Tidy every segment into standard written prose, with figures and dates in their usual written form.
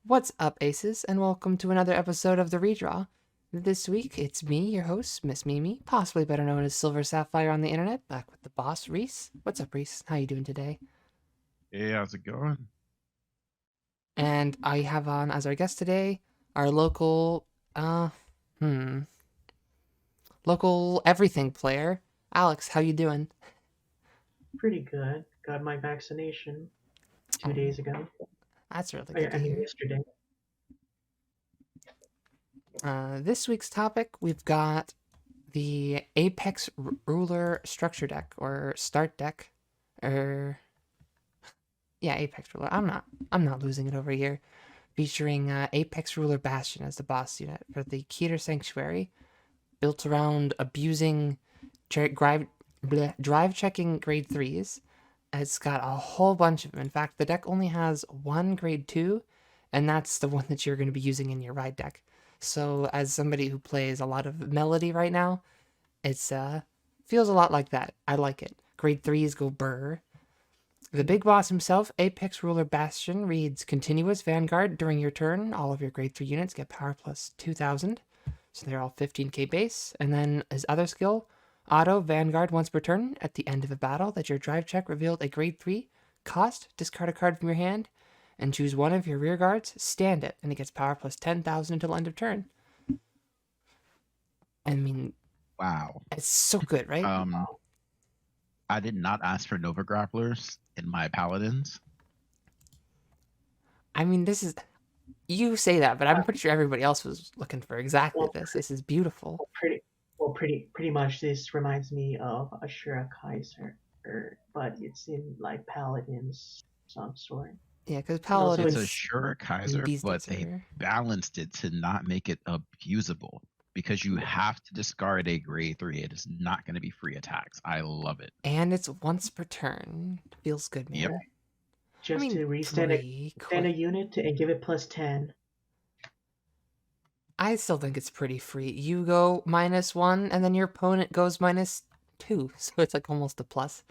What's up, Aces, and welcome to another episode of The Redraw. This week, it's me, your host, Miss Mimi, possibly better known as Silver Sapphire on the internet, back with the boss, Reese. What's up, Reese? How you doing today? Hey, how's it going? And I have on as our guest today our uh, hmm, local everything player, Alex. How you doing? Pretty good. Got my vaccination two Oh, days ago. that's really I, good to I mean, hear. yesterday. This week's topic, we've got the Apex Ruler Structure Deck, or Start Deck, or yeah, Apex Ruler. I'm not losing it over here. Featuring Apex Ruler Bastion as the boss unit for the Keter Sanctuary, built around abusing drive checking grade 3s. It's got a whole bunch of them. In fact, the deck only has one grade 2, and that's the one that you're going to be using in your ride deck. So, as somebody who plays a lot of Melody right now, it's feels a lot like that. I like it. Grade 3s go burr. The big boss himself, Apex Ruler Bastion, reads Continuous Vanguard during your turn. All of your grade 3 units get power plus 2,000. So they're all 15k base. And then his other skill, Auto Vanguard once per turn. At the end of a battle that your drive check revealed a grade 3 cost, discard a card from your hand and choose one of your rear guards, stand it, and it gets power plus 10,000 until end of turn. I mean, Wow. it's so good, right? I did not ask for Nova Grapplers in my Paladins. I mean, this is. You say that, but I'm pretty sure everybody else was looking for exactly Well, this. This is beautiful. pretty much. This reminds me of Ashura Kaiser, but it's in like Paladins some sort. Yeah, because And also It's Paladins a it's sure and Kaiser, Beast but they Dancer. balanced it to not make it abusable because you have to discard a grade 3. It is not going to be free attacks. I love it. And it's once per turn. Feels good, man. Yep. I just mean, to pretty stand a quick. unit and give it +10. I still think it's pretty free. You go -1, and then your opponent goes -2. So it's like almost a plus.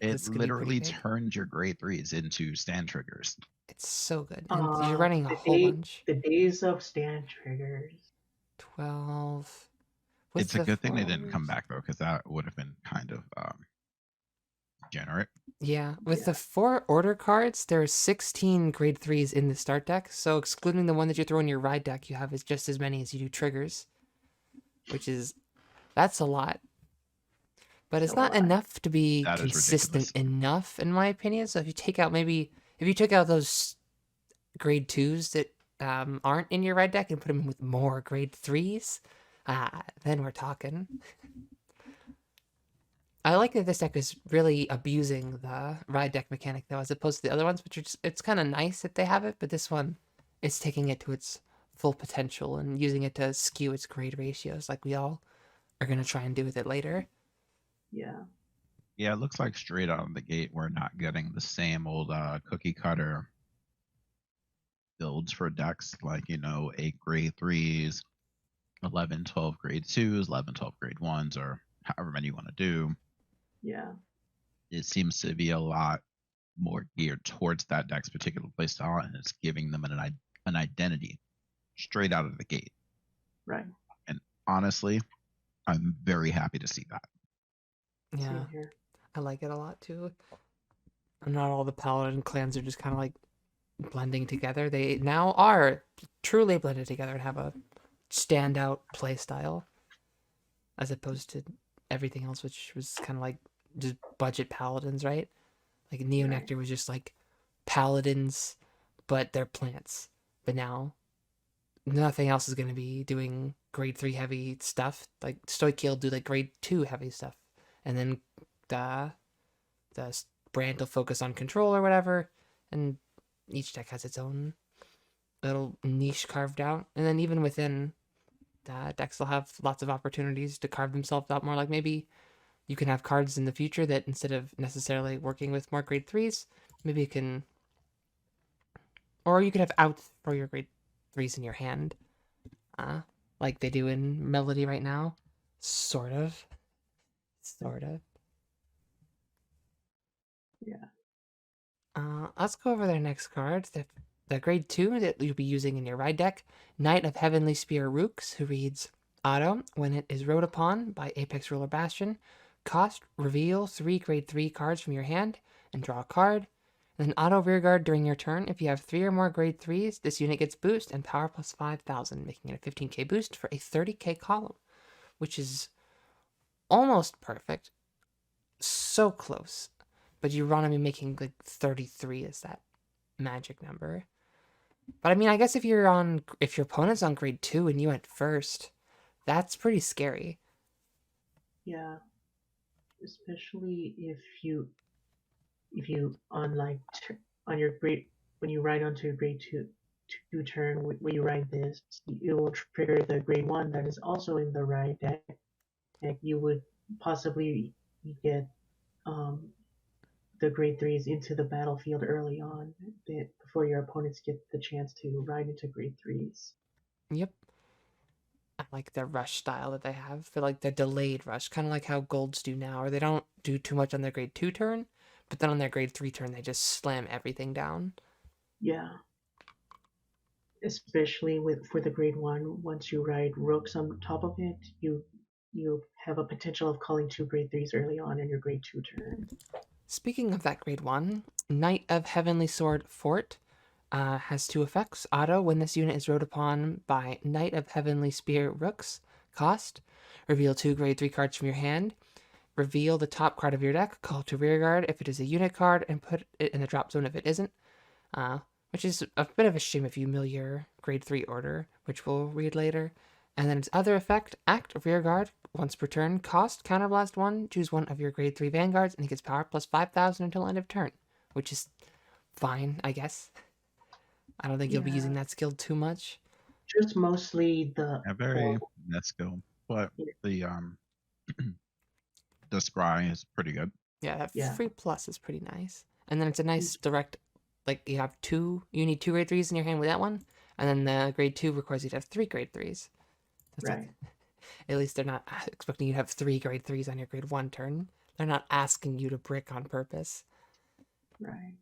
'Cause It it's going to be pretty literally big. turns your grade 3s into stand triggers. It's so good. And you're running a The whole bunch. days of stand triggers. 12. With It's a the good thing they didn't come 4s. back, though, because that would have been kind of degenerate. Yeah, with Yeah. the 4 order cards, there's 16 grade 3s in the start deck, so excluding the one that you throw in your ride deck, you have is just as many as you do triggers, which is, that's a lot. But it's So not enough to be That is consistent ridiculous. enough, in my opinion. So if you take out if you took out those grade 2s that aren't in your ride deck and put them with more grade 3s, then we're talking. I like that this deck is really abusing the ride deck mechanic though, as opposed to the other ones, which are just, it's kind of nice that they have it, but this one is taking it to its full potential and using it to skew its grade ratios like we all are going to try and do with it later. yeah. Yeah, it looks like straight out of the gate, we're not getting the same old cookie cutter builds for decks, like, 8 grade 3s, 11, 12 grade 2s, 11, 12 grade 1s, or however many you want to do. Yeah. It seems to be a lot more geared towards that deck's particular playstyle, and it's giving them an identity straight out of the gate. Right. And honestly, I'm very happy to see that. Yeah, Same here. I like it a lot too. And not all the Paladin clans are just kind of like blending together. They now are truly blended together and have a standout play style, as opposed to everything else, which was kind of like just budget Paladins, right? Like Neo Right. Nectar was just like Paladins, but they're plants. But now nothing else is going to be doing grade 3 heavy stuff. Like Stoichel will do like grade 2 heavy stuff, and then the the brand will focus on control or whatever, and each deck has its own little niche carved out. And then even within decks, will have lots of opportunities to carve themselves out more. Like maybe you can have cards in the future that instead of necessarily working with more grade 3s, maybe you can, or you could have outs for your grade 3s in your hand, like they do in Melody right now. Sort of. Sort of. Yeah. Let's go over their next card. The the grade 2 that you'll be using in your ride deck, Knight of Heavenly Spear Rooks, who reads auto. When it is rode upon by Apex Ruler Bastion, cost, reveal 3 grade 3 cards from your hand and draw a card. Then auto rearguard during your turn. If you have 3 or more grade 3s, this unit gets boost and power plus 5,000, making it a 15k boost for a 30k column, which is almost perfect. So close. But you want to be making like 33 is that magic number. But I mean, I guess if your opponent's on grade 2 and you went first, that's pretty scary. Yeah, especially if you on like on your grade when you ride onto your grade 2 turn when you ride this, it will trigger the grade 1 that is also in the ride deck. And you would possibly get the grade 3s into the battlefield early on before your opponents get the chance to ride into grade 3s. Yep. I like their rush style that they have. They're like the delayed rush, kind of like how golds do now, or they don't do too much on their grade 2 turn, but then on their grade 3 turn, they just slam everything down. Yeah. Especially for the grade 1, once you ride rooks on top of it, you have a potential of calling 2 grade 3s early on in your grade 2 turn. Speaking of that grade 1, Knight of Heavenly Sword Fort has 2 effects. Auto, when this unit is rode upon by Knight of Heavenly Spear Rooks, cost, reveal 2 grade 3 cards from your hand, reveal the top card of your deck, call to rearguard if it is a unit card, and put it in the drop zone if it isn't, which is a bit of a shame if you mill your grade 3 order, which we'll read later. And then its other effect, act rearguard, once per turn, cost, counterblast 1, choose one of your grade 3 Vanguards, and it gets power plus 5,000 until end of turn, which is fine, I guess. I don't think you'll be using that skill too much. Just mostly the very skill, but the the scry is pretty good. Yeah, that free plus is pretty nice. And then it's a nice direct, like you need 2 grade 3s in your hand with that one, and then the grade 2 requires you to have 3 grade 3s. That's right. At least they're not expecting you to have 3 grade 3s on your grade 1 turn. They're not asking you to brick on purpose. Right.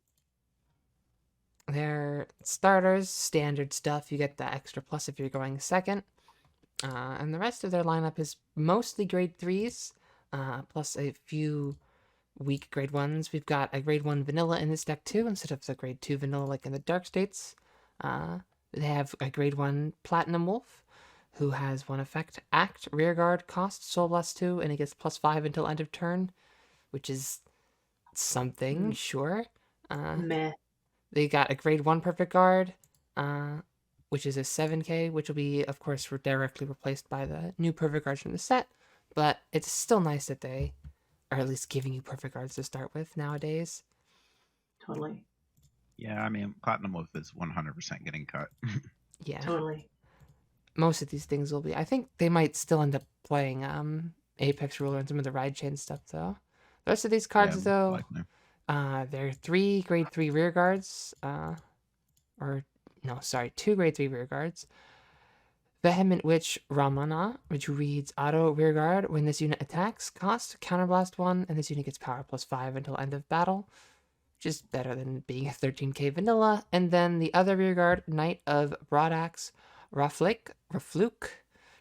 They're starters, standard stuff. You get the extra plus if you're going second. And the rest of their lineup is mostly grade 3s, plus a few weak grade 1s. We've got a grade 1 vanilla in this deck too, instead of the grade 2 vanilla like in the Dark States. They have a grade 1 Platinum Wolf, who has 1 effect, act, rearguard, cost, soul blast 2, and it gets plus 5 until end of turn, which is something, sure. Meh. They got a grade 1 Perfect Guard, which is a 7k, which will be, of course, directly replaced by the new Perfect Guards from the set, but it's still nice that they are at least giving you Perfect Guards to start with nowadays. Totally. Yeah, I mean, Platinum Wolf is 100% getting cut. Yeah. Totally. Most of these things will be. I think they might still end up playing Apex Ruler and some of the ride chain stuff, though. The rest of these cards, though, they're 3 grade 3 rear guards, 2 grade 3 rear guards. Vehement Witch Ramana, which reads auto rearguard when this unit attacks, cost, counterblast 1, and this unit gets power plus 5 until end of battle, which is better than being a 13k vanilla. And then the other rearguard, Knight of Broadaxe Rafluke,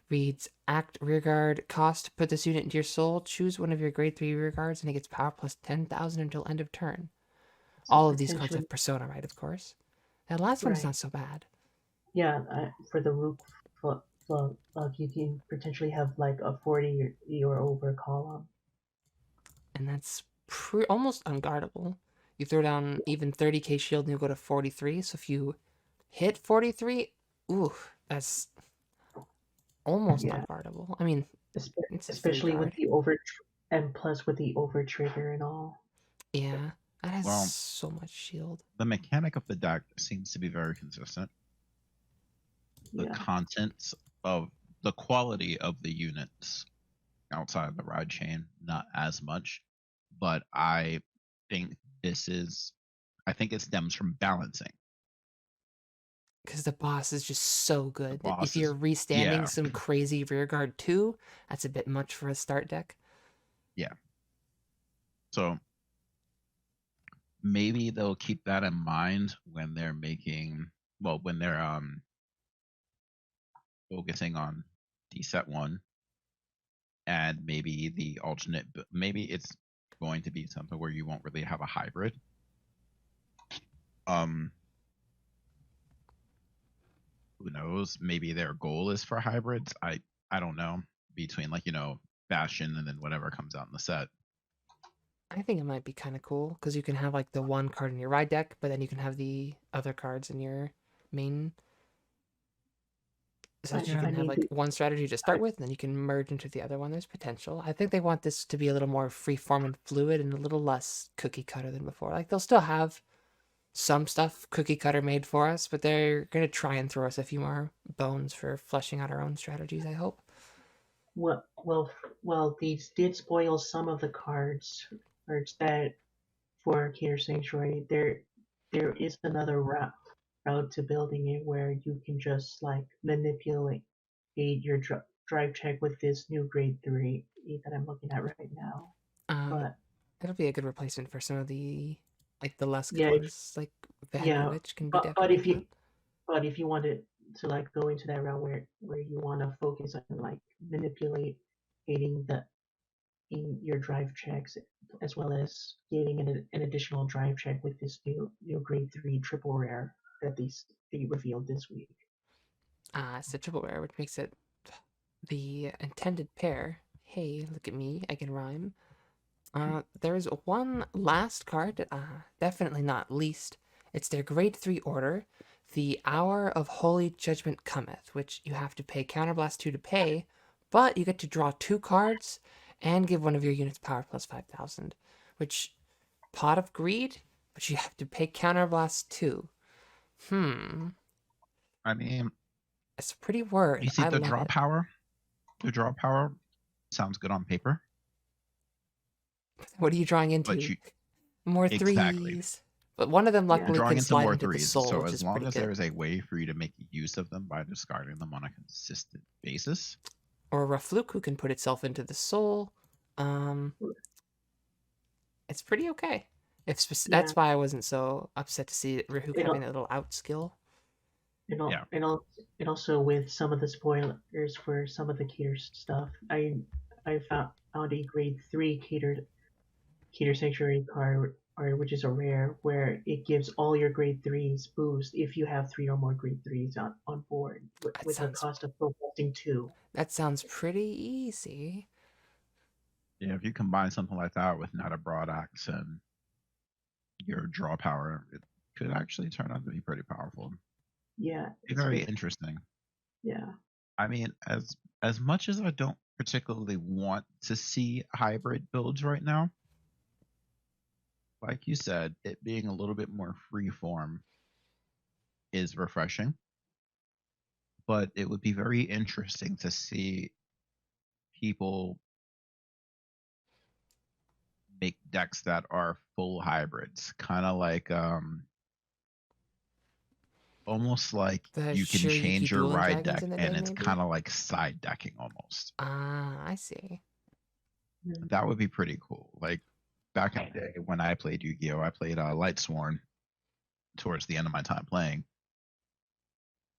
reads act rearguard, cost, put this unit into your soul, choose one of your grade 3 rearguards, and it gets power plus 10,000 until end of turn. So all of these cards have Persona, right, of course. That last one's not so bad. Yeah, for the Rook you can potentially have like a 40 or over column. And that's almost unguardable. You throw down even 30k shield and you go to 43, so if you hit 43, ooh, that's almost unguardable. I mean, especially with the over and plus with the over trigger and all. Yeah, that has so much shield. The mechanic of the deck seems to be very consistent. The contents of the quality of the units outside of the ride chain, not as much, but I think it stems from balancing. Because the boss is just so good. If you're restanding some crazy rearguard too, that's a bit much for a start deck. Yeah. So maybe they'll keep that in mind when they're when they're focusing on D set 1, and maybe the alternate maybe it's going to be something where you won't really have a hybrid. Who knows? Maybe their goal is for hybrids. I don't know. Between Bastion and then whatever comes out in the set. I think it might be kind of cool because you can have like the one card in your ride deck, but then you can have the other cards in your main. So that you can have like one strategy to start with, and then you can merge into the other one. There's potential. I think they want this to be a little more free-form and fluid and a little less cookie cutter than before. Like they'll still have some stuff cookie cutter made for us, but they're gonna try and throw us a few more bones for fleshing out our own strategies, I hope. Well, these did spoil some of the cards that for Keter Sanctuary. There is another route to building it where you can just like manipulate your drive check with this new grade 3 that I'm looking at right now. But it'll be a good replacement for some of the the less good yeah, ones, like Vanguard, which can be but definitely if you wanted to like go into that route where you want to focus on like manipulating in your drive checks as well as getting an additional drive check with this new grade 3 triple rare that they revealed this week. It's a triple rare, which makes it the intended pair. Hey, look at me, I can rhyme. There's one last card, definitely not least. It's their grade 3 order, the Hour of Holy Judgment Cometh, which you have to pay Counterblast 2 to pay, but you get to draw 2 cards and give one of your units power plus 5,000, which, Pot of Greed, but you have to pay Counterblast 2. I mean, it's a pretty word. You see, I the love draw it. power. The draw power sounds good on paper. What are you drawing into? More threes. Exactly. But one of them luckily drawing can into slide more into threes. the soul, So which as is long pretty as good. there is a way for you to make use of them by discarding them on a consistent basis. Or Rafluke, who can put itself into the soul. It's pretty okay. That's why I wasn't so upset to see Rahuk having a little out skill. And also with some of the spoilers for some of the Keter stuff, I found a grade 3 Keter Sanctuary card, which is a rare, where it gives all your grade 3s boost if you have 3 or more grade 3s on board with a cost of boosting 2. That sounds pretty easy. Yeah, if you combine something like that with not a broad axe and your draw power, it could actually turn out to be pretty powerful. Yeah, it's very interesting. Yeah. I mean, as much as I don't particularly want to see hybrid builds right now, like you said, it being a little bit more freeform is refreshing. But it would be very interesting to see people make decks that are full hybrids, kind of like almost like you can change your ride deck and it's kind of like side decking almost. I see. That would be pretty cool. Like back in the day when I played Yu-Gi-Oh, I played Lightsworn towards the end of my time playing.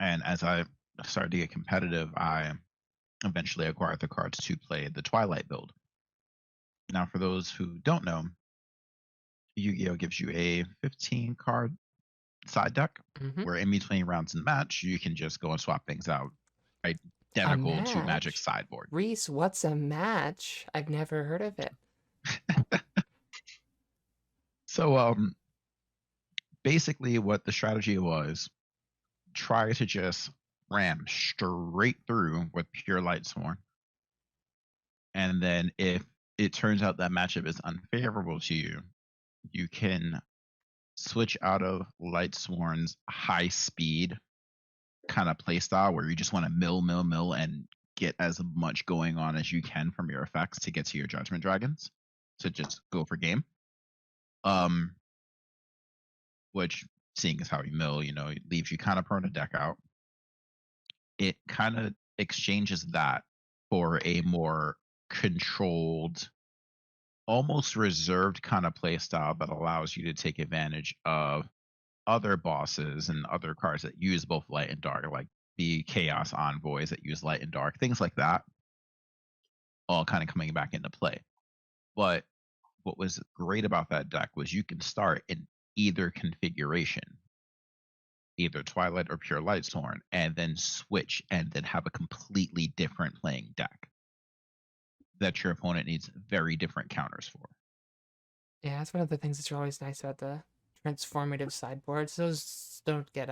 And as I started to get competitive, I eventually acquired the cards to play the Twilight build. Now, for those who don't know, Yu-Gi-Oh gives you a 15 card side deck where in between rounds in the match, you can just go and swap things out. Identical to Magic's sideboard. Reese, what's a match? I've never heard of it. So, basically what the strategy was, try to just ram straight through with pure Lightsworn. And then if it turns out that matchup is unfavorable to you, you can switch out of Lightsworn's high speed kind of playstyle where you just want to mill and get as much going on as you can from your effects to get to your Judgment Dragons to just go for game. Which, seeing as how you mill, it leaves you kind of prone to deck out. It kind of exchanges that for a more controlled almost reserved kind of play style that allows you to take advantage of other bosses and other cards that use both light and dark, like the Chaos Envoys that use light and dark, things like that, all kind of coming back into play. But what was great about that deck was you can start in either configuration, either Twilight or Pure Lightsworn, and then switch and then have a completely different playing deck that your opponent needs very different counters for. Yeah, that's one of the things that's always nice about the transformative sideboards. Those don't get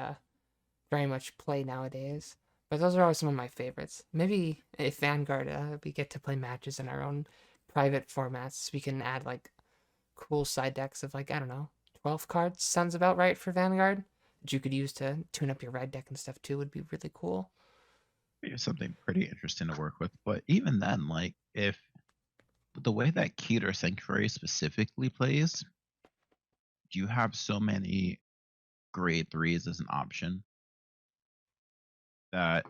very much play nowadays, but those are always some of my favorites. Maybe if Vanguard, we get to play matches in our own private formats, we can add like cool side decks of like, I don't know, 12 cards sounds about right for Vanguard that you could use to tune up your red deck and stuff too. Would be really cool. It's something pretty interesting to work with. But even then, like if the way that Keter Sanctuary specifically plays, you have so many grade 3s as an option that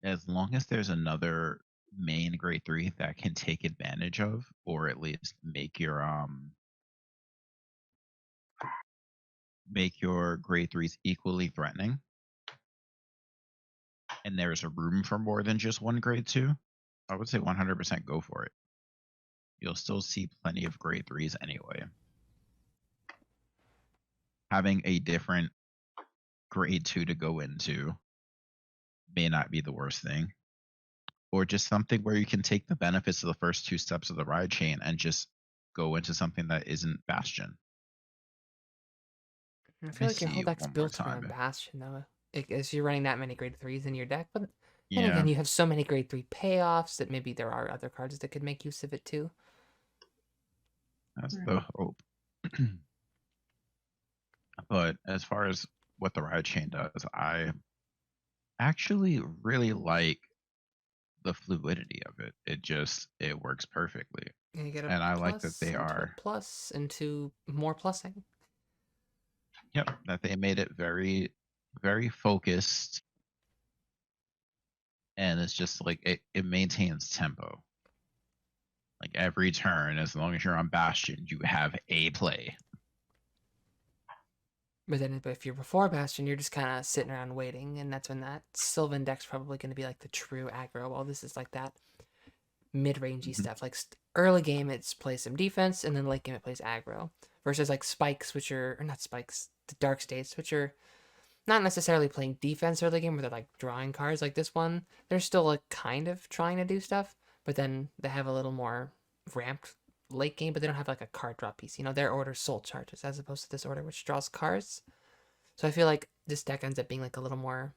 as long as there's another main grade 3 that can take advantage of, or at least make your grade 3s equally threatening, and there's a room for more than just one grade 2, I would say 100% go for it. You'll still see plenty of grade 3s anyway. Having a different grade 2 to go into may not be the worst thing. Or just something where you can take the benefits of the first 2 steps of the ride chain and just go into something that isn't Bastion. I Let feel me like your whole see deck's one more built around time. Bastion, though. As you're running that many grade 3s in your deck, but then Yeah, again, you have so many grade 3 payoffs that maybe there are other cards that could make use of it too. that's the hope. But as far as what the ride chain does, I actually really like the fluidity of it. It works perfectly. And you get a And I like that plus they into a are, plus into more plussing. yep, that they made it very, very focused, and it's just like it maintains tempo. Like every turn, as long as you're on Bastion, you have a play. But then if you're before Bastion, you're just kind of sitting around waiting, and that's when that Sylvan deck's probably going to be like the true aggro. Well, this is like that mid-rangey Mhm. stuff. Like early game, it plays some defense, and then late game, it plays aggro. Versus like spikes, which are, or not spikes, the dark states, which are not necessarily playing defense early game, where they're like drawing cards like this one. They're still like kind of trying to do stuff, but then they have a little more ramped late game, but they don't have like a card drop piece. You know, their order soul charges as opposed to this order, which draws cards. So I feel like this deck ends up being like a little more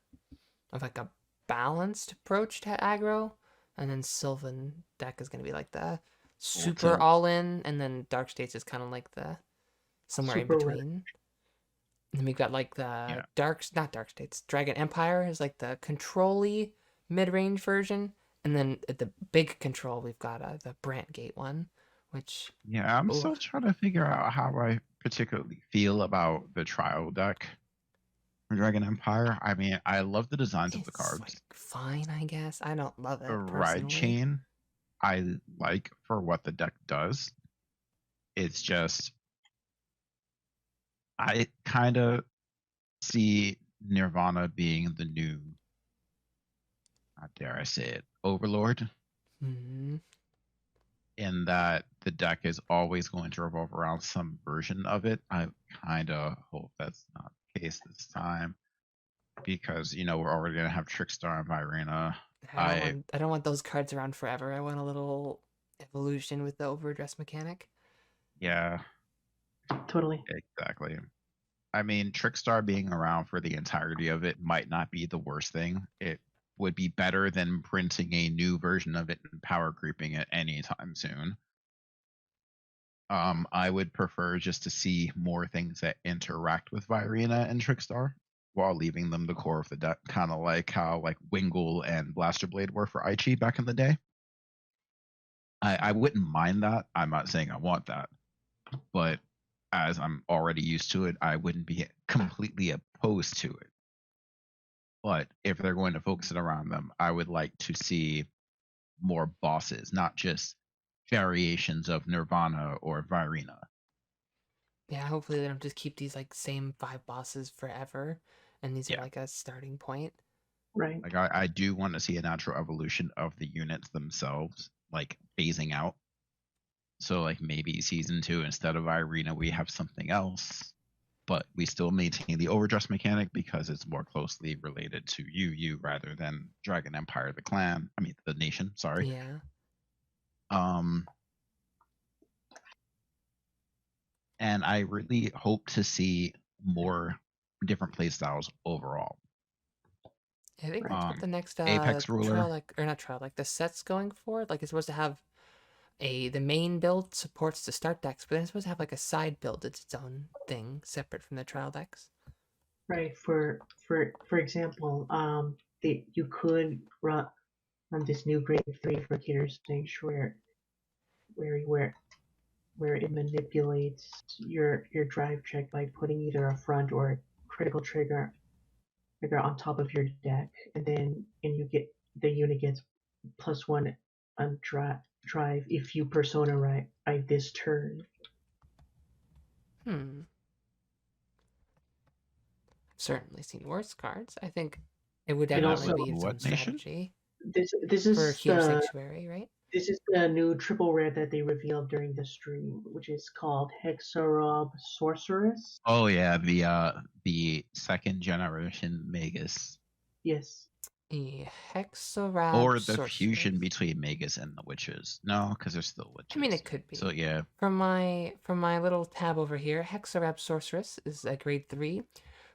of like a balanced approach to aggro, and then Sylvan deck is gonna be like the super tilt. all in, and then Dark States is kind of like the somewhere in Super wet. between. And then we've got like the Yeah. not Dark States. Dragon Empire is like the control-y mid-range version, and then at the big control we've got the Brant Gate one, which Yeah, I'm oh, still trying to figure out how I particularly feel about the trial deck for Dragon Empire. I mean, I love the designs of the it's like cards. fine, I guess. I don't love The it ride personally. chain, I like for what the deck does. It's just, I kind of see Nirvana being the new, how dare I say it, Overlord, Hmm. in that the deck is always going to revolve around some version of it. I kind of hope that's not the case this time, because we're already gonna have Trickstar and Virena. I don't want those cards around forever. I want a little evolution with the overdress mechanic. Yeah, Totally. exactly. I mean, Trickstar being around for the entirety of it might not be the worst thing. It would be better than printing a new version of it and power creeping it anytime soon. I would prefer just to see more things that interact with Virena and Trickstar while leaving them the core of the deck, kind of like how like Wingull and Blaster Blade were for Aichi back in the day. I wouldn't mind that. I'm not saying I want that, but as I'm already used to it, I wouldn't be completely opposed to it. But if they're going to focus it around them, I would like to see more bosses, not just variations of Nirvana or Virina. Yeah, hopefully they don't just keep these like same 5 bosses forever, and these are Yeah. like a starting point. Right. Like I do want to see a natural evolution of the units themselves, like phasing out. So like maybe season 2 instead of Irina we have something else, but we still maintain the overdress mechanic because it's more closely related to you rather than Dragon Empire, the clan. I mean the nation. Sorry. Yeah. And I really hope to see more different play styles overall. I think that's what the next Apex Ruler. the set's going for. Like it's supposed to have the main build supports the start decks, but then it's supposed to have like a side build that's its own thing, separate from the trial decks. Right. For example, you could run this new grade 3 for Keter stage where it manipulates your drive check by putting either a front or a critical trigger on top of your deck, and you get the unit gets +1 on drive if you persona right this turn. Certainly seen worse cards. I think it would And definitely also, be its own what nation? strategy this for is Keter the Sanctuary, right? this is the new triple rare that they revealed during the stream, which is called Hexarob Sorceress. Oh yeah, the second generation Magus. Yes. A Hexarab Or the Sorceress. fusion between Magus and the witches. No, because they're still witches. I mean, it could be. So yeah. From my little tab over here, Hexarab Sorceress is a grade 3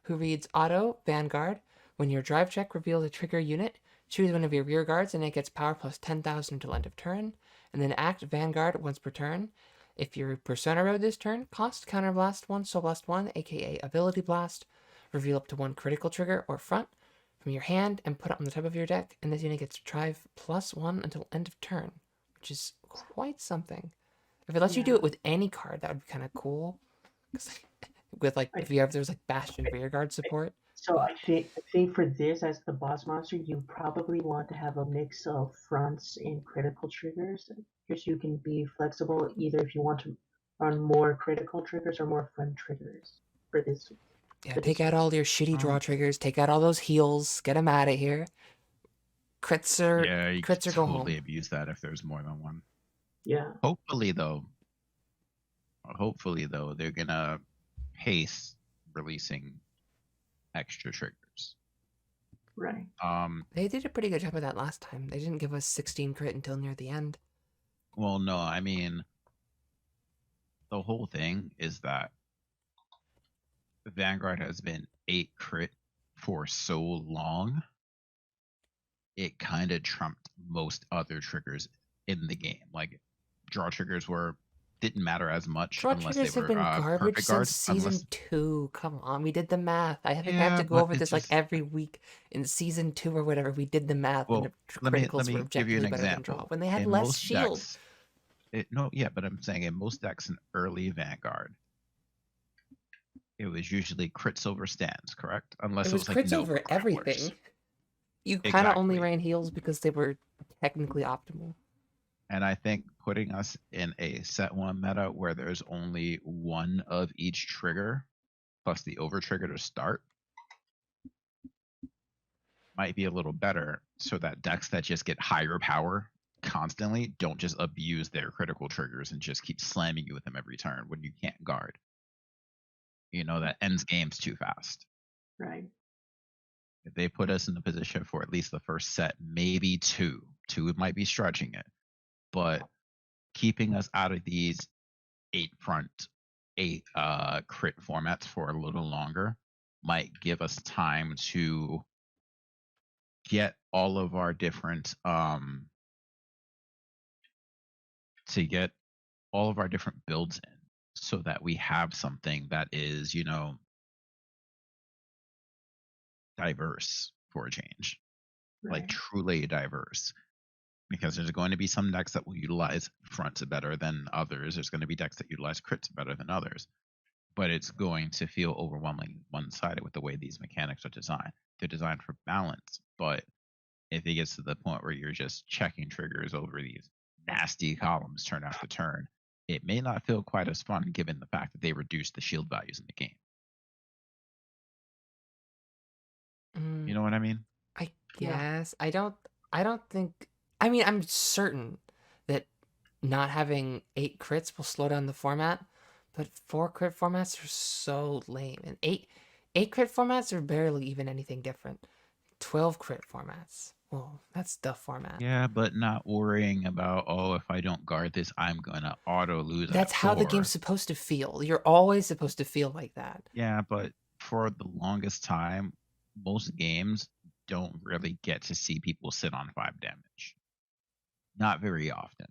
who reads Auto Vanguard. When your drive check reveals a trigger unit, choose one of your rear guards and it gets power plus 10,000 until end of turn. And then act Vanguard once per turn. If your Persona Road this turn, cost Counterblast 1, Soul Blast 1, aka Ability Blast. Reveal up to 1 critical trigger or front from your hand and put it on the top of your deck, and this unit gets drive +1 until end of turn, which is quite something. If it lets you do it with any card, that would be kind of cool. With like there's like Bastion rearguard support. So I think for this as the boss monster, you probably want to have a mix of fronts and critical triggers, because you can be flexible either if you want to run more critical triggers or more front triggers for this. Yeah, take out all your shitty draw triggers. Take out all those heals. Get them out of here. Crits are you crits can or go totally home. abuse that if there's more than one. Yeah. Hopefully though, they're gonna pace releasing extra triggers. Right. They did a pretty good job of that last time. They didn't give us 16 crit until near the end. Well, no, I mean, the whole thing is that Vanguard has been 8 crit for so long, it kind of trumped most other triggers in the game. Like, draw triggers didn't matter as much Draw unless triggers they have were been garbage perfect since guards. season 2. Come on, we did the math. I think I have Yeah, to go but over it's this like just- every week. In season 2 or whatever, we did the math, Well, and let me criticals were give you objectively an better than draw example. when they had In less most shield. decks, but I'm saying in most decks in early Vanguard, it was usually crits over stands, correct? Unless It it was was like crits no over crowlers. everything. You kind of only Exactly. ran heals because they were technically optimal. And I think putting us in a set 1 meta where there's only one of each trigger plus the over trigger to start might be a little better, so that decks that just get higher power constantly don't just abuse their critical triggers and just keep slamming you with them every turn when you can't guard. You know, that ends games too fast. Right. If they put us in the position for at least the first set, maybe two might be stretching it, but keeping us out of these 8 crit formats for a little longer might give us time to get all of our different builds in, so that we have something that is, diverse for a change. Right. Like truly diverse. Because there's going to be some decks that will utilize fronts better than others. There's going to be decks that utilize crits better than others. But it's going to feel overwhelming one-sided with the way these mechanics are designed. They're designed for balance, but if it gets to the point where you're just checking triggers over these nasty columns turn after turn, it may not feel quite as fun given the fact that they reduce the shield values in the game. You Mm, know what I mean? I Yeah. guess I don't think. I mean, I'm certain that not having 8 crits will slow down the format, but 4 crit formats are so lame, and eight crit formats are barely even anything different. 12 crit formats. Well, that's the format. Yeah, but not worrying about, oh, if I don't guard this, I'm gonna auto lose at That's how the 4. game's supposed to feel. You're always supposed to feel like that. Yeah, but for the longest time, most games don't really get to see people sit on 5 damage. Not very often.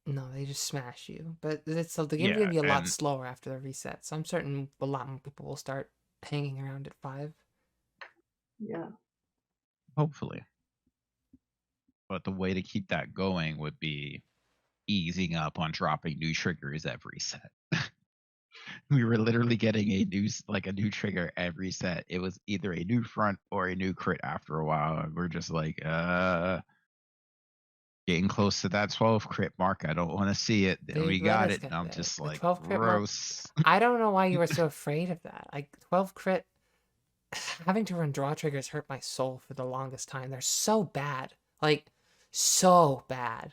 No, they just smash you. But it's the game's Yeah, gonna be a lot and slower after the reset, so I'm certain a lot more people will start hanging around at 5. Yeah. hopefully. But the way to keep that going would be easing up on dropping new triggers every set. We were literally getting a new trigger every set. It was either a new front or a new crit after a while. And we're just like, getting close to that 12 crit mark. I don't want to see it. Then They've we let got us it. And get I'm there. just The like, 12 crit mark. gross. I don't know why you were so afraid of that. Like 12 crit, having to run draw triggers hurt my soul for the longest time. They're so bad, like so bad.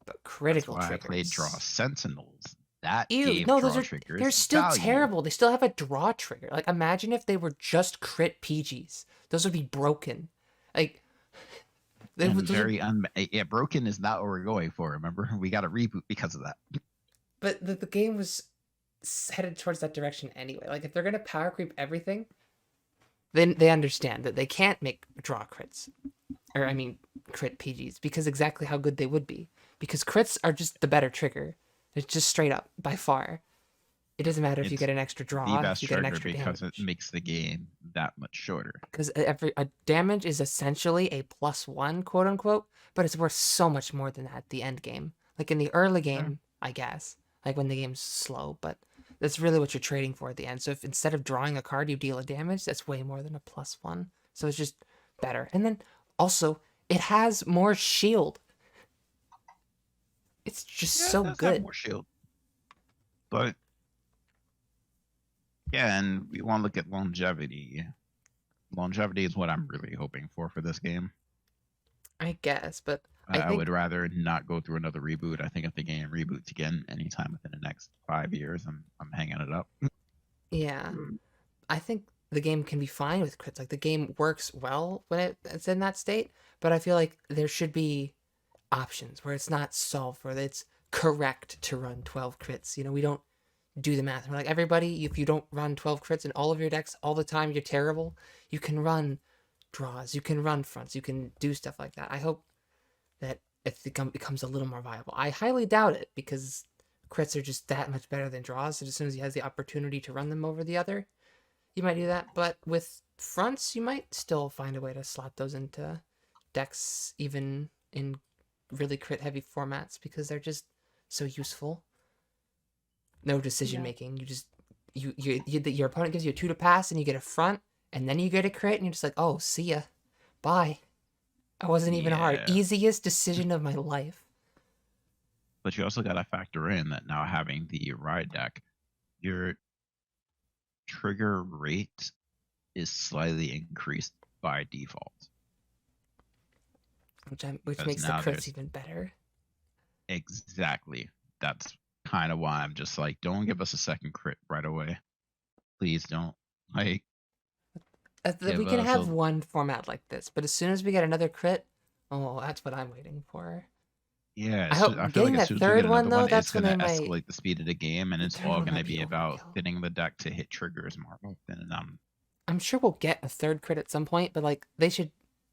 But That's critical why I played Draw triggers. Sentinels. That Ew, gave no, draw they're triggers still value. terrible. They still have a draw trigger. Like imagine if they were just crit PGs. Those would be broken. Like And those would, very yeah, broken is not what we're going for. Remember, we got a reboot because of that. but the game was headed towards that direction anyway. Like if they're gonna power creep everything, then they understand that they can't make draw crits, or I mean crit PGs, because exactly how good they would be. Because crits are just the better trigger. It's just straight up by far. It doesn't matter if you It's get an extra the draw, if best you get an trigger extra because it damage. makes the game that much shorter. Because every a damage is essentially a +1, quote unquote, but it's worth so much more than that at the end game. Like in the early Yeah. game, I guess, like when the game's slow, but that's really what you're trading for at the end. So if instead of drawing a card you deal a damage, that's way more than a +1. So it's just better. And then also it has more shield. It's just Yeah, it so does have good. more shield. But yeah, and we want to look at longevity. Longevity is what I'm really hoping for this game. I guess, but I I think would rather not go through another reboot. I think if the game reboots again anytime within the next 5 years, I'm hanging it up. yeah, Mm. I think the game can be fine with crits. Like the game works well when it's in that state, but I feel like there should be options where it's not solved, where it's correct to run 12 crits. You know, we don't do the math. We're like, everybody, if you don't run 12 crits in all of your decks all the time, you're terrible. You can run draws, you can run fronts, you can do stuff like that. I hope that it becomes a little more viable. I highly doubt it because crits are just that much better than draws. So as soon as he has the opportunity to run them over the other, you might do that. But with fronts, you might still find a way to slot those into decks, even in really crit heavy formats, because they're just so useful. No decision Yeah. making. You just your opponent gives you a 2 to pass and you get a front and then you get a crit and you're just like, oh, see ya, bye. I wasn't even hard. Yeah. Easiest decision of my life. But you also got to factor in that now having the ride deck, your trigger rate is slightly increased by default. Which Because makes the now crits there's even better. exactly. That's kind of why I'm just like, don't give us a second crit right away. Please don't. Like, We give can us have a one format like this, but as soon as we get another crit, oh, that's what I'm waiting for. yeah. I I hope feel like getting as that soon as we get third one another though, one, it's that's when they gonna might. escalate the speed of the game, and The it's third all one gonna might be be about overkill. fitting the deck to hit triggers more often. And I'm sure we'll get a third crit at some point, but like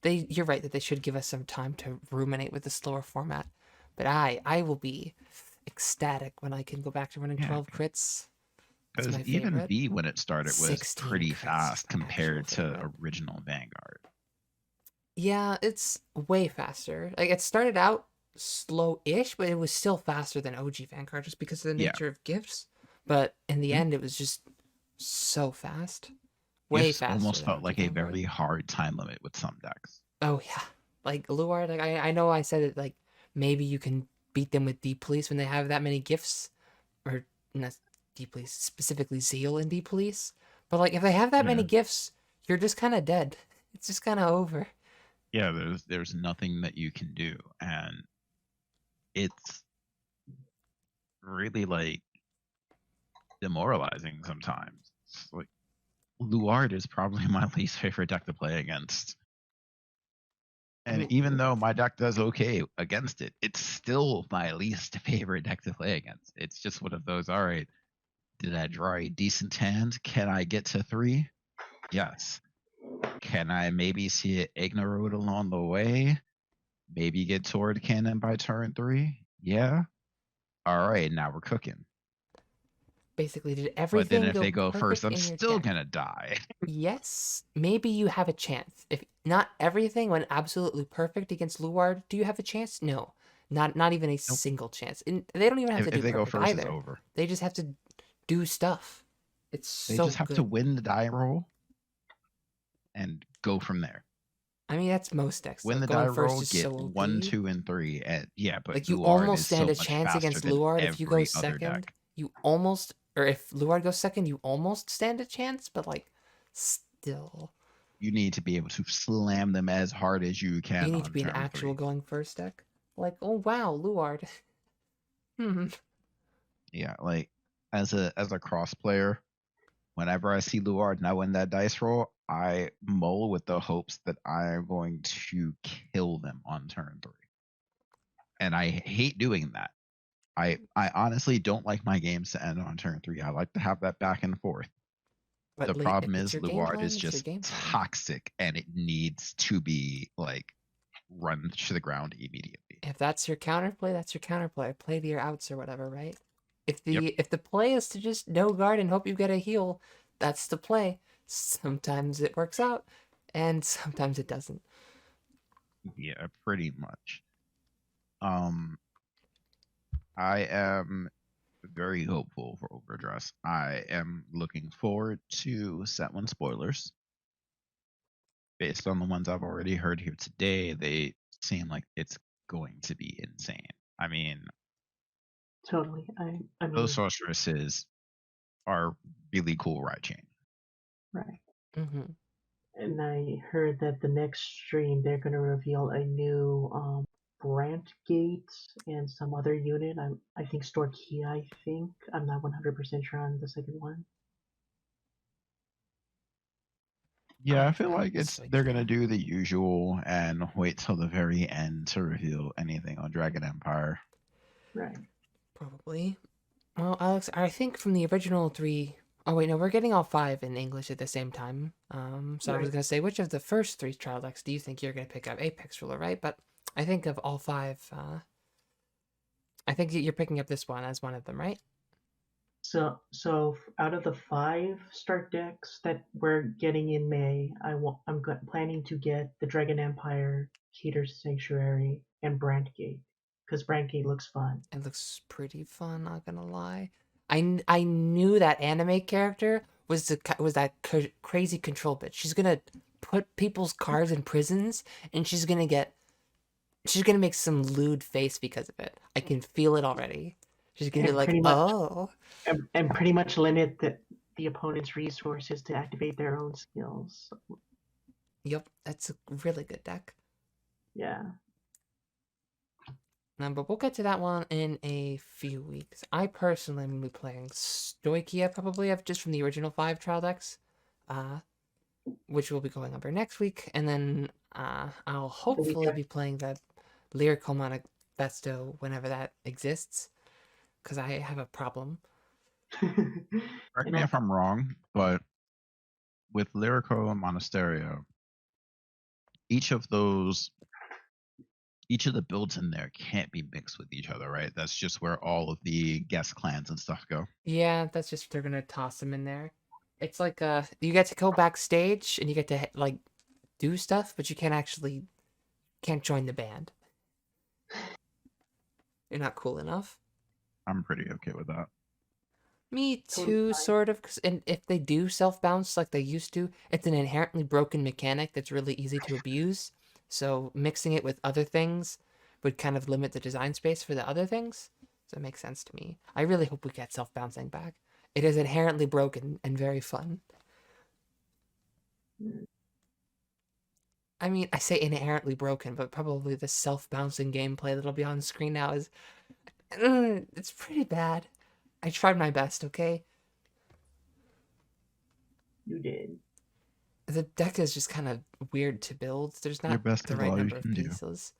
you're right that they should give us some time to ruminate with the slower format. But I will be ecstatic when I can go back to running yeah, 12 crits. It's because my even favorite. V when it started was 16 pretty crits is fast my actual compared to favorite. original Vanguard. Yeah, it's way faster. Like it started out slow-ish, but it was still faster than OG Vanguard just because of the Yeah, nature of gifts. But in the Mhm. end, it was just so fast. Way Gifts faster almost than felt OG like a Vanguard. very hard time limit with some decks. Oh yeah, like Luar. Like I know I said it. Like maybe you can beat them with Deep Police when they have that many gifts, or not Deep Police, specifically Zeal and Deep Police. But like if they have that many Yeah. gifts, you're just kind of dead. It's just kind of over. Yeah, there's nothing that you can do, and it's really like demoralizing sometimes. It's like Luard is probably my least favorite deck to play against. And mean, even though my deck does okay against it, it's still my least favorite deck to play against. It's just one of those, all right, did I draw a decent hand? Can I get to 3? Yes. Can I maybe see it Ignorode along the way? Maybe get Sword Cannon by turn 3? Yeah. All right, now we're cooking. basically, did But then everything if go they go first, perfect I'm in your still deck? gonna die. Yes, maybe you have a chance. If not everything went absolutely perfect against Luard, do you have a chance? No, not even a Nope. single chance. And they don't even have to do If they go perfect first, it's either. over. They just have to do stuff. It's They so just have good. to win the die roll and go from there. I mean, that's most decks. Win Though. the Going die first roll, is get so 1, OP. 2, and 3. And yeah, but Like you Luard almost is stand so a much chance faster against than Luard if you go every other second. deck. You almost, or if Luard goes second, you almost stand a chance. But like, still, You need to be able to slam them as hard as you you can need to on be an turn actual 3. going first deck. Like, oh wow, Luard. Yeah, like as a cross player, whenever I see Luard and I win that dice roll, I mull with the hopes that I'm going to kill them on turn 3. And I hate doing that. I honestly don't like my games to end on turn 3. I like to have that back and forth. But The late, if problem it's is your game Luard plan, is it's your just game plan. toxic and it needs to be like run to the ground immediately. If that's your counterplay, that's your counterplay. Play to your outs or whatever, right? If the Yep. if the play is to just no guard and hope you get a heal, that's the play. Sometimes it works out, and sometimes it doesn't. Yeah, pretty much. I am very hopeful for Overdress. I am looking forward to set one spoilers. Based on the ones I've already heard here today, they seem like it's going to be insane. I mean, Totally. I mean, those sorceresses are really cool right chain. right. Mm-hmm. And I heard that the next stream they're gonna reveal a new Brant Gate and some other unit. I think Store Key. I think I'm not 100% sure on the second one. Yeah, I I've feel heard like this, they're yeah. gonna do the usual and wait till the very end to reveal anything on Dragon Empire. Right. Probably. Well, Alex, I think from the original 3. Oh wait, no, we're getting all 5 in English at the same time. So I was Right. gonna say, which of the first 3 trial decks do you think you're gonna pick up? Apex Ruler, right? But I think of all 5. I think that you're picking up this one as one of them, right? So out of the 5 start decks that we're getting in May, I'm planning to get the Dragon Empire, Keter Sanctuary, and Brant Gate because Brant Gate looks fun. It looks pretty fun, not gonna lie. I knew that anime character was that crazy control bitch. She's gonna put people's cards in prisons, and she's gonna make some lewd face because of it. I can feel it already. She's gonna be And like, pretty much oh, and pretty much limit the opponent's resources to activate their own skills. yep, that's a really good deck. Yeah. But we'll get to that one in a few weeks. I personally am gonna be playing Stoichia probably, just from the original 5 trial decks, which will be going over next week, and then I'll hopefully be playing the Lyrical Manifesto whenever that exists, because I have a problem. Correct me if I'm wrong, but with Lyrico and Monasterio, each of the builds in there can't be mixed with each other, right? That's just where all of the guest clans and stuff go. Yeah, that's just, they're gonna toss them in there. It's like you get to go backstage and you get to like do stuff, but you can't join the band. You're not cool enough. I'm pretty okay with that. Me Totally too, fine. sort of. And if they do self bounce like they used to, it's an inherently broken mechanic that's really easy to abuse. So mixing it with other things would kind of limit the design space for the other things. So it makes sense to me. I really hope we get self-bouncing back. It is inherently broken and very fun. I mean, I say inherently broken, but probably the self-bouncing gameplay that'll be on screen now is... it's pretty bad. I tried my best, okay? You did. The deck is just kind of weird to build. There's Your not best the is right all you number of can do. pieces.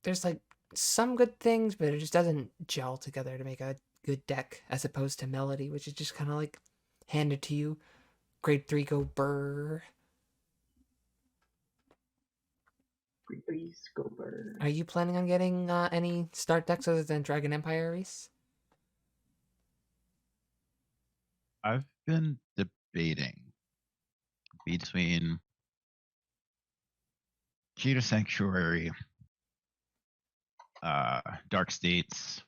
There's like some good things, but it just doesn't gel together to make a good deck, as opposed to Melody, which is just kind of like handed to you. Grade 3 go burr. Please go bird. Are you planning on getting any start decks other than Dragon Empire, Reese? I've been debating between Keter Sanctuary, Dark States,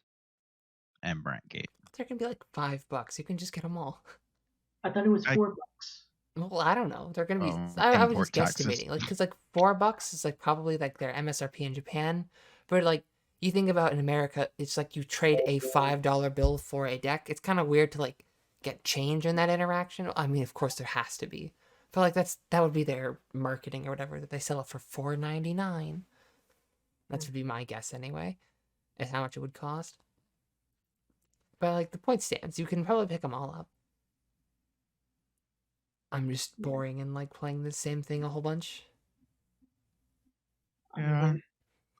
and Brent Gate. They're gonna be like $5. You can just get them all. I thought it was I- $4. Well, I don't know. They're gonna be. Oh, I was import just taxes. guesstimating, like, cause like $4 is like probably like their MSRP in Japan, but like you think about in America, it's like you trade a $5 bill for a deck. It's kind of weird to like get change in that interaction. I mean, of course there has to be, but like that would be their marketing or whatever, that they sell it for $4.99. That would be my guess anyway, is how much it would cost. But like the point stands, you can probably pick them all up. I'm just boring and like playing the same thing a whole bunch. Yeah.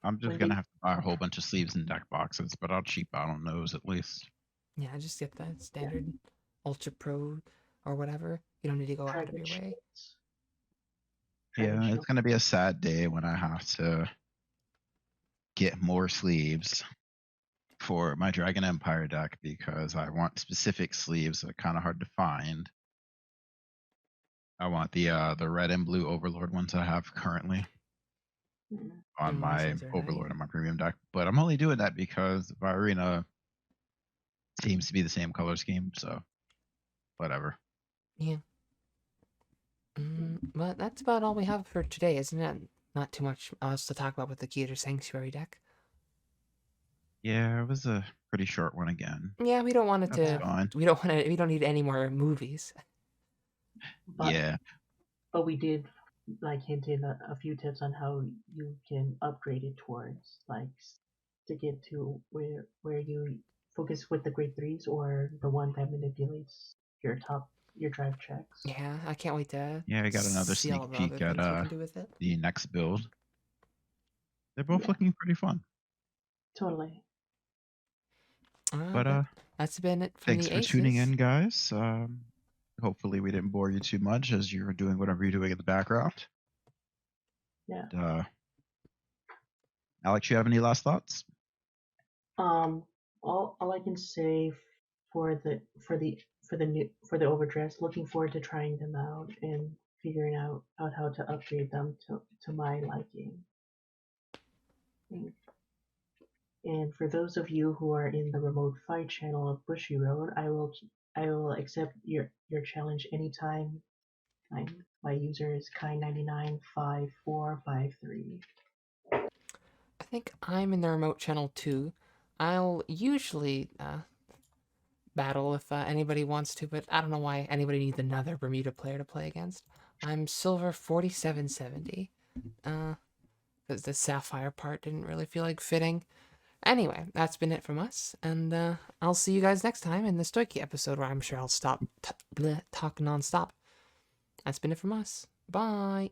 I'm just when gonna they- have to buy a whole bunch of sleeves and deck boxes, but I'll cheap out on those at least. Yeah, just get that standard Ultra Pro or whatever. You don't need to go out of Dragon your way. Shields. Dragon Yeah, Shield. it's gonna be a sad day when I have to get more sleeves for my Dragon Empire deck because I want specific sleeves that are kind of hard to find. I want the red and blue Overlord ones I have currently Mm. on those my ones are Overlord nice. and my premium deck, but I'm only doing that because Virina seems to be the same color scheme, so whatever. Yeah. But that's about all we have for today, isn't it? Not too much else to talk about with the Keter Sanctuary deck. Yeah, it was a pretty short one again. Yeah, we don't want it That's to. fine. We don't want to. We don't need any more movies. But, Yeah, but we did like hint in a few tips on how you can upgrade it towards like to get to where you focus with the grade 3s or the one that manipulates your drive checks. Yeah, I can't wait to. yeah, I got another see all sneak the peek other at things we can do with it. the next build. They're both Yeah. looking pretty fun. Totally. But That's been it from thanks the for Aces. tuning in, guys. Hopefully we didn't bore you too much as you were doing whatever you're doing in the background. Yeah. Alex, you have any last thoughts? All I can say for the overdress, looking forward to trying them out and figuring out how to upgrade them to my liking. And for those of you who are in the remote fight channel of Bushy Road, I will accept your challenge anytime. My user is Kai995453. I think I'm in the remote channel too. I'll usually battle if anybody wants to, but I don't know why anybody needs another Bermuda player to play against. I'm silver 4770. Because the sapphire part didn't really feel like fitting. Anyway, that's been it from us, and I'll see you guys next time in the Stoichi episode where I'm sure I'll stop talk nonstop. That's been it from us. Bye.